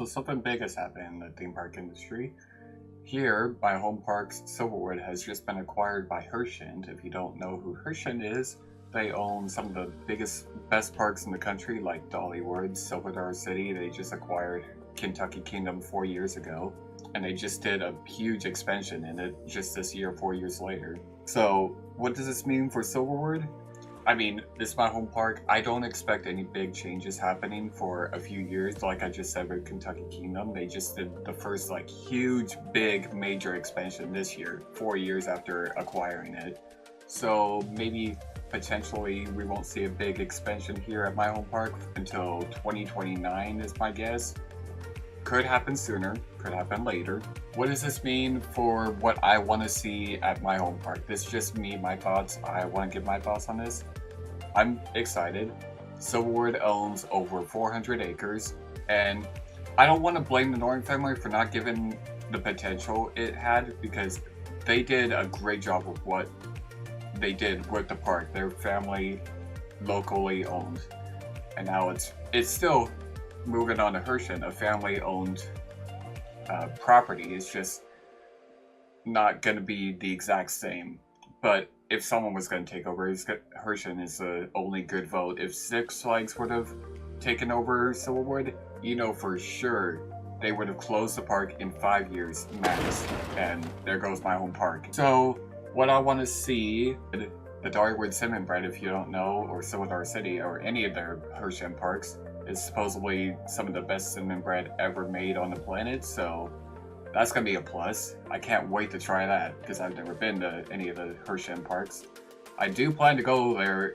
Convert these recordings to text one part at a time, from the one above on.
So something big has happened in the theme park industry. Here, my home park, Silverwood, has just been acquired by Herschend. If you don't know who Herschend is, they own some of the best parks in the country, like Dollywood, Silver City. They just acquired Kentucky Kingdom 4 years ago, and they just did a huge expansion in it just this year, 4 years later. So, what does this mean for Silverwood? I mean, this is my home park. I don't expect any big changes happening for a few years. Like I just said with Kentucky Kingdom, they just did the first huge, big, major expansion this year, 4 years after acquiring it. So maybe potentially we won't see a big expansion here at my home park until 2029 is my guess. Could happen sooner, could happen later. What does this mean for what I want to see at my home park? This is just me, my thoughts. I want to give my thoughts on this. I'm excited. Silverwood owns over 400 acres, and I don't want to blame the Norton family for not giving the potential it had, because they did a great job with what they did with the park. Their family locally owned, and now it's still moving on to Herschend, a family-owned property. It's just not going to be the exact same. But if someone was going to take over, Herschend is the only good vote. If Six Flags would have taken over Silverwood, you know for sure they would have closed the park in 5 years max. And there goes my home park. So what I want to see, the Dollywood Cinnamon Bread, if you don't know, or Silver City, or any of their Herschend parks, is supposedly some of the best cinnamon bread ever made on the planet, so that's gonna be a plus. I can't wait to try that, because I've never been to any of the Herschend parks. I do plan to go there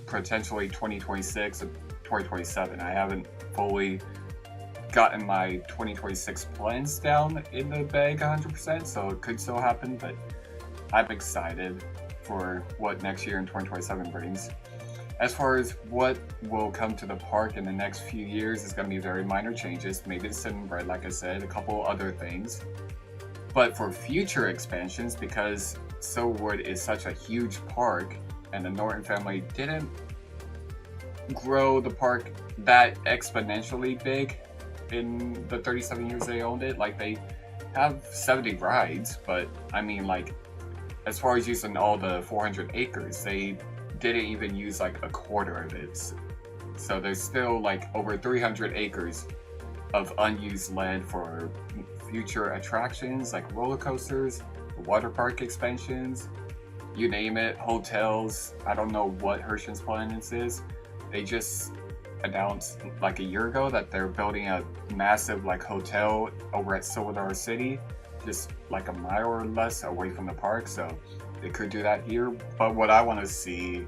potentially 2026 or 2027. I haven't fully gotten my 2026 plans down in the bag 100%, so it could still happen, but I'm excited for what next year in 2027 brings. As far as what will come to the park in the next few years, is going to be very minor changes. Maybe the cinnamon bread, like I said, a couple other things. But for future expansions, because Silverwood is such a huge park, and the Norton family didn't grow the park that exponentially big in the 37 years they owned it. Like, they have 70 rides, but I mean, like, as far as using all the 400 acres, they didn't even use like a quarter of it. So there's still like over 300 acres of unused land for future attractions like roller coasters, water park expansions, you name it, hotels. I don't know what Herschend's plan is. They just announced like a year ago that they're building a massive like hotel over at Silver City, just like a mile or less away from the park, so they could do that here. But what I want to see,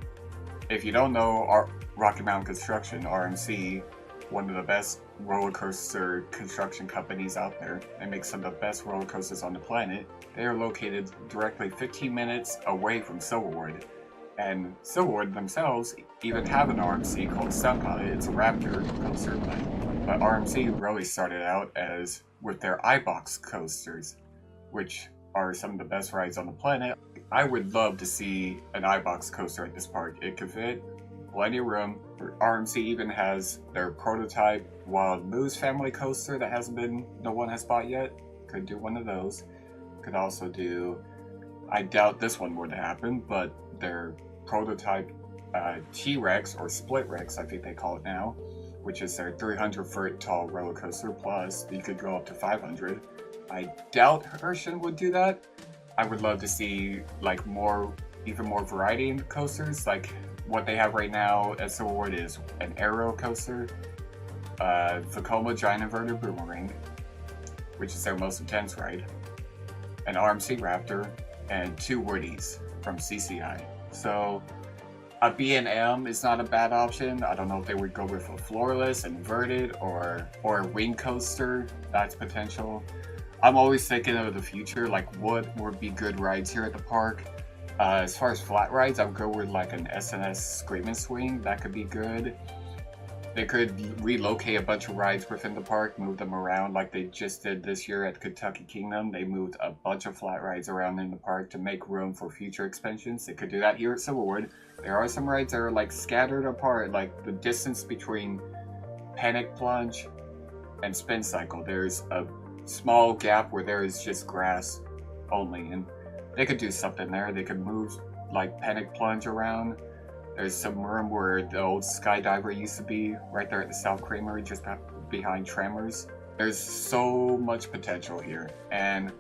if you don't know, our Rocky Mountain Construction, RMC, one of the best roller coaster construction companies out there. They make some of the best roller coasters on the planet. They are located directly 15 minutes away from Silverwood. And Silverwood themselves even have an RMC called Sun Pilot. It's a Raptor coaster, but RMC really started out as with their iBox coasters, which are some of the best rides on the planet. I would love to see an iBox coaster at this park. It could fit, plenty of room. RMC even has their prototype Wild Moose family coaster that no one has bought yet. Could do one of those. Could also do, I doubt this one would happen, but their prototype T-Rex, or Split Rex I think they call it now, which is their 300-foot tall roller coaster, plus you could go up to 500. I doubt Herschend would do that. I would love to see like even more variety in coasters. Like what they have right now at Silverwood is an Aero coaster, Vekoma Giant Inverted Boomerang, which is their most intense ride, an RMC Raptor, and 2 Woodies from CCI. So a B&M is not a bad option. I don't know if they would go with a floorless, inverted, or a wing coaster. That's potential. I'm always thinking of the future, like what would be good rides here at the park. As far as flat rides, I would go with like an SNS Scream and Swing. That could be good. They could relocate a bunch of rides within the park, move them around like they just did this year at Kentucky Kingdom. They moved a bunch of flat rides around in the park to make room for future expansions. They could do that here at Silverwood. There are some rides that are like scattered apart, like the distance between Panic Plunge and spin cycle. There's a small gap where there is just grass only, and they could do something there. They could move like Panic Plunge around. There's some room where the old skydiver used to be, right there at the South Creamery, just behind Tremors. There's so much potential here, and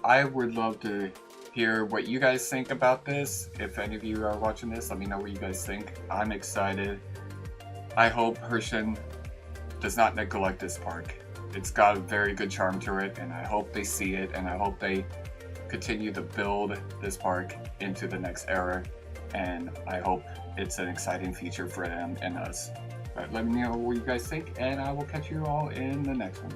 I would love to hear what you guys think about this. If any of you are watching this, let me know what you guys think. I'm excited. I hope Herschend does not neglect this park. It's got a very good charm to it, and I hope they see it, and I hope they continue to build this park into the next era, and I hope it's an exciting future for them and us. But let me know what you guys think, and I will catch you all in the next one.